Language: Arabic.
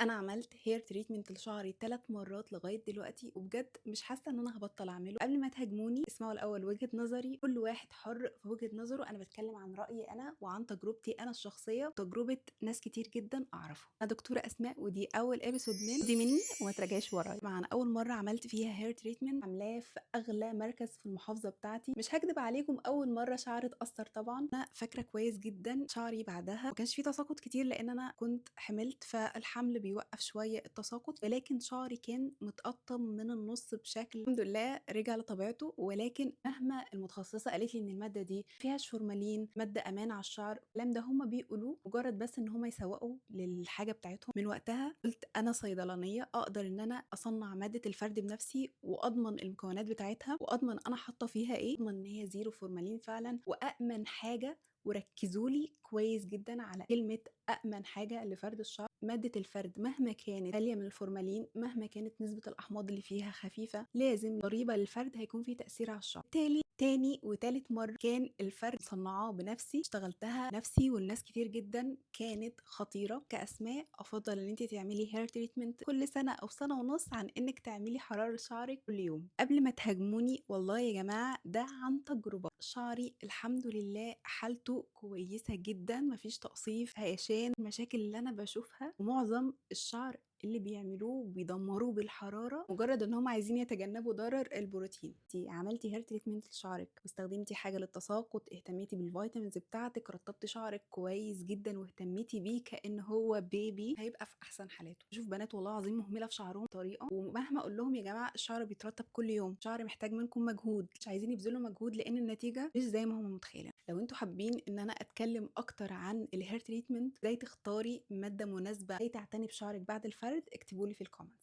انا عملت هير تريتمنت لشعري 3 مرات لغايه دلوقتي، وبجد مش حاسه ان انا هبطل اعمله. قبل ما تهاجموني اسمعوا الاول وجهه نظري، كل واحد حر في وجهه نظره. انا بتكلم عن رايي انا وعن تجربتي انا الشخصيه وتجربه ناس كتير جدا اعرفهم. انا دكتوره اسماء، ودي اول ابيسود دي مني وما تراجعش ورايا. مع اول مره عملت فيها هير تريتمنت عاملاه في اغلى مركز في المحافظه بتاعتي. مش هكدب عليكم، اول مره شعري اتاثر طبعا. انا فاكره كويس جدا شعري بعدها ما كانش فيه تساقط كتير لان انا كنت حملت، فالحمل بيوقف شويه التساقط، ولكن شعري كان متقطم من النص بشكل الحمد لله رجع لطبيعته. ولكن مهما المتخصصه قالت لي ان الماده دي فيهاش فورمالين، ماده امان على الشعر، الكلام ده هم بيقولوه مجرد بس ان هم يسوقوا للحاجه بتاعتهم. من وقتها قلت انا صيدلانيه اقدر ان انا اصنع ماده الفرد بنفسي واضمن المكونات بتاعتها واضمن انا حاطه فيها ايه، اضمن ان هي زيرو فورمالين فعلا وامن حاجه. وركزوا لي كويس جدا على كلمه أأمن حاجة لفرد الشعر. مادة الفرد مهما كانت خالية من الفورمالين، مهما كانت نسبة الأحماض اللي فيها خفيفة، لازم ضريبة للفرد هيكون فيه تأثير على الشعر. بالتالي تاني وتالت مرة كان الفرد صنعاه بنفسي، اشتغلتها نفسي ولناس كتير جدا، كانت خطيرة. كأسماء أفضل ان انت تعملي هير تريتمنت كل سنة أو سنة ونص عن انك تعملي حرارة شعرك كل يوم. قبل ما تهاجموني، والله يا جماعة ده عن تجربة. شعري الحمد لله حالته كويسة جدا، مفيش تقصيف، هيشان، المشاكل اللي انا بشوفها. ومعظم الشعر اللي بيعملوه بيدمروه بالحراره مجرد ان هم عايزين يتجنبوا ضرر البروتين. انتي عملتي هير تريتمنت لشعرك واستخدمتي حاجه للتساقط، اهتميتي بالفيتامينز بتاعتك، رطبتي شعرك كويس جدا واهتميتي بيه كأن هو بيبي، هيبقى في احسن حالاته. بشوف بنات والله العظيم مهمله في شعرهم طريقه، ومهما اقول لهم يا جماعه الشعر بيترطب كل يوم، الشعر محتاج منكم مجهود، مش عايزين يبذلوا مجهود لان النتيجه مش زي ما هم متخيلين. لو انتوا حابين ان انا اتكلم اكتر عن الهير تريتمنت، ازاي تختاري ماده مناسبه، ازاي تعتني بشعرك بعد الفرد، اكتبوا لي في الكومنتس.